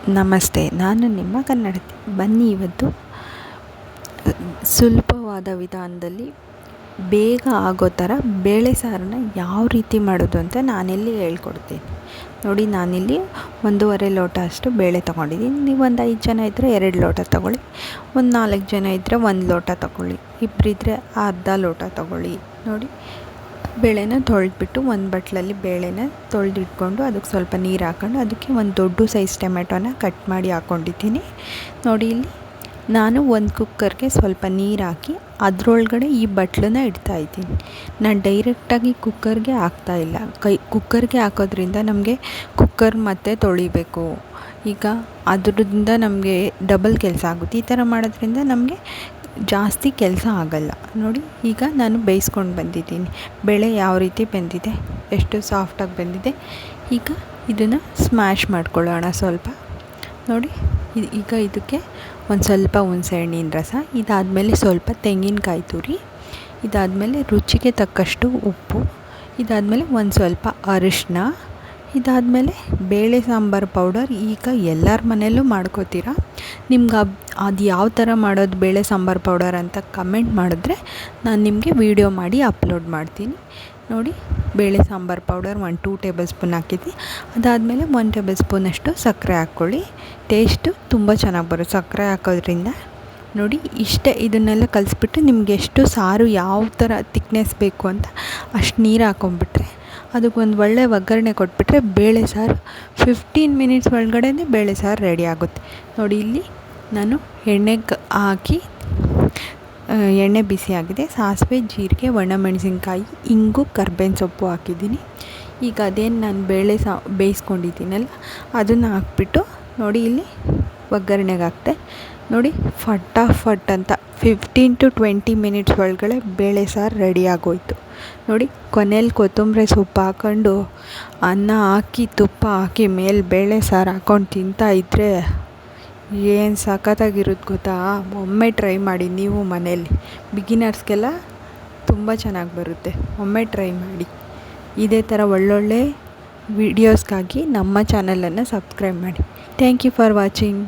ನಮಸ್ತೆ, ನಾನು ನಿಮ್ಮ ಕನ್ನಡತಿ. ಬನ್ನಿ ಇವತ್ತು ಸುಲಭವಾದ ವಿಧಾನದಲ್ಲಿ ಬೇಗ ಆಗೋ ಥರ ಬೇಳೆ ಸಾರನ್ನ ಯಾವ ರೀತಿ ಮಾಡೋದು ಅಂತ ನಾನಿಲ್ಲಿ ಹೇಳ್ಕೊಡ್ತೀನಿ. ನೋಡಿ, ನಾನಿಲ್ಲಿ 1.5 ಲೋಟ ಅಷ್ಟು ಬೇಳೆ ತೊಗೊಂಡಿದ್ದೀನಿ. ನೀವು ಒಂದು 5 ಜನ ಇದ್ದರೆ 2 ಲೋಟ ತೊಗೊಳ್ಳಿ, ಒಂದು 4 ಜನ ಇದ್ದರೆ 1 ಲೋಟ ತೊಗೊಳ್ಳಿ, ಇಬ್ಬರಿದ್ದರೆ ಅರ್ಧ ಲೋಟ ತೊಗೊಳ್ಳಿ. ನೋಡಿ, ಬೇಳೆನ ತೊಳೆದ್ಬಿಟ್ಟು ಒಂದು ಬಟ್ಲಲ್ಲಿ ಬೇಳೆನ ತೊಳೆದಿಟ್ಕೊಂಡು ಅದಕ್ಕೆ ಸ್ವಲ್ಪ ನೀರು ಹಾಕ್ಕೊಂಡು ಅದಕ್ಕೆ ಒಂದು ದೊಡ್ಡ ಸೈಜ್ ಟೊಮೆಟೊನ ಕಟ್ ಮಾಡಿ ಹಾಕ್ಕೊಂಡಿದ್ದೀನಿ. ನೋಡಿ, ಇಲ್ಲಿ ನಾನು ಒಂದು ಕುಕ್ಕರ್ಗೆ ಸ್ವಲ್ಪ ನೀರು ಹಾಕಿ ಅದರೊಳಗಡೆ ಈ ಬಟ್ಲನ್ನ ಇಡ್ತಾಯಿದ್ದೀನಿ. ನಾನು ಡೈರೆಕ್ಟಾಗಿ ಕುಕ್ಕರ್ಗೆ ಹಾಕ್ತಾಯಿಲ್ಲ. ಕುಕ್ಕರ್ಗೆ ಹಾಕೋದ್ರಿಂದ ನಮಗೆ ಕುಕ್ಕರ್ ಮತ್ತೆ ತೊಳಿಬೇಕು. ಈಗ ಅದರಿಂದ ನಮಗೆ ಡಬಲ್ ಕೆಲಸ ಆಗುತ್ತೆ. ಈ ಥರ ಮಾಡೋದ್ರಿಂದ ನಮಗೆ ಜಾಸ್ತಿ ಕೆಲಸ ಆಗಲ್ಲ. ನೋಡಿ, ಈಗ ನಾನು ಬೇಯಿಸ್ಕೊಂಡು ಬಂದಿದ್ದೀನಿ. ಬೇಳೆ ಯಾವ ರೀತಿ ಬೆಂದಿದೆ, ಎಷ್ಟು ಸಾಫ್ಟಾಗಿ ಬೆಂದಿದೆ. ಈಗ ಇದನ್ನು ಸ್ಮ್ಯಾಶ್ ಮಾಡ್ಕೊಳ್ಳೋಣ ಸ್ವಲ್ಪ. ನೋಡಿ, ಈಗ ಇದಕ್ಕೆ ಒಂದು ಸ್ವಲ್ಪ ಹುಣಸೆಹಣ್ಣಿನ ರಸ, ಇದಾದಮೇಲೆ ಸ್ವಲ್ಪ ತೆಂಗಿನಕಾಯಿ ತುರಿ, ಇದಾದಮೇಲೆ ರುಚಿಗೆ ತಕ್ಕಷ್ಟು ಉಪ್ಪು, ಇದಾದಮೇಲೆ ಒಂದು ಸ್ವಲ್ಪ ಅರಿಶಿನ, ಇದಾದಮೇಲೆ ಬೇಳೆ ಸಾಂಬಾರು ಪೌಡರ್. ಈಗ ಎಲ್ಲರ ಮನೆಯಲ್ಲೂ ಮಾಡ್ಕೋತೀರ. ನಿಮ್ಗೆ ಅದು ಯಾವ ಥರ ಮಾಡೋದು ಬೇಳೆ ಸಾಂಬಾರು ಪೌಡರ್ ಅಂತ ಕಮೆಂಟ್ ಮಾಡಿದ್ರೆ ನಾನು ನಿಮಗೆ ವೀಡಿಯೋ ಮಾಡಿ ಅಪ್ಲೋಡ್ ಮಾಡ್ತೀನಿ. ನೋಡಿ, ಬೇಳೆ ಸಾಂಬಾರು ಪೌಡರ್ 2 ಟೇಬಲ್ ಸ್ಪೂನ್ ಹಾಕಿದ್ವಿ. ಅದಾದಮೇಲೆ 1 ಟೇಬಲ್ ಸ್ಪೂನಷ್ಟು ಸಕ್ಕರೆ ಹಾಕ್ಕೊಳ್ಳಿ. ಟೇಸ್ಟು ತುಂಬ ಚೆನ್ನಾಗಿ ಬರುತ್ತೆ ಸಕ್ಕರೆ ಹಾಕೋದ್ರಿಂದ. ನೋಡಿ, ಇಷ್ಟೇ. ಇದನ್ನೆಲ್ಲ ಕಲಿಸ್ಬಿಟ್ಟು ನಿಮ್ಗೆ ಎಷ್ಟು ಸಾರು ಯಾವ ಥರ ತಿಕ್ನೆಸ್ ಬೇಕು ಅಂತ ಅಷ್ಟು ನೀರು ಹಾಕೊಂಡ್ಬಿಟ್ರೆ ಅದಕ್ಕೊಂದು ಒಳ್ಳೆ ಒಗ್ಗರಣೆ ಕೊಟ್ಬಿಟ್ರೆ ಬೇಳೆ ಸಾರು 15 ಮಿನಿಟ್ಸ್ ಒಳಗಡೆ ಬೇಳೆ ಸಾರು ರೆಡಿ ಆಗುತ್ತೆ. ನೋಡಿ, ಇಲ್ಲಿ ನಾನು ಎಣ್ಣೆ ಬಿಸಿ ಆಗಿದೆ. ಸಾಸಿವೆ, ಜೀರಿಗೆ, ಒಣಮೆಣಸಿನ್ಕಾಯಿ, ಇಂಗು, ಕರ್ಬೇವಿನ ಸೊಪ್ಪು ಹಾಕಿದ್ದೀನಿ. ಈಗ ಅದೇನು ನಾನು ಬೇಳೆ ಬೇಯಿಸ್ಕೊಂಡಿದ್ದೀನಲ್ಲ ಅದನ್ನು ಹಾಕ್ಬಿಟ್ಟು ನೋಡಿ ಇಲ್ಲಿ ಒಗ್ಗರಣೆಗೆ ಹಾಕ್ತೆ. ನೋಡಿ, ಫಟಾಫಟ್ ಅಂತ 15 to 20 ಮಿನಿಟ್ಸ್ ಒಳಗಡೆ ಬೇಳೆ ಸಾರು ರೆಡಿ ಆಗೋಯ್ತು. ನೋಡಿ, ಕೊನೆಯಲ್ಲಿ ಕೊತ್ತಂಬರಿ ಸೊಪ್ಪು ಹಾಕ್ಕೊಂಡು ಅನ್ನ ಹಾಕಿ ತುಪ್ಪ ಹಾಕಿ ಮೇಲೆ ಬೇಳೆ ಸಾರು ಹಾಕ್ಕೊಂಡು ತಿಂತಾಯಿದ್ರೆ ಏನು ಸಖತ್ತಾಗಿರುತ್ತೆ ಗೊತ್ತಾ. ಒಮ್ಮೆ ಟ್ರೈ ಮಾಡಿ ನೀವು ಮನೇಲಿ. ಬಿಗಿನರ್ಸ್ಗೆಲ್ಲ ತುಂಬ ಚೆನ್ನಾಗಿ ಬರುತ್ತೆ. ಒಮ್ಮೆ ಟ್ರೈ ಮಾಡಿ. ಇದೇ ಥರ ಒಳ್ಳೊಳ್ಳೆ ವೀಡಿಯೋಸ್ಗಾಗಿ ನಮ್ಮ ಚಾನಲನ್ನು ಸಬ್ಸ್ಕ್ರೈಬ್ ಮಾಡಿ. Thank you for watching.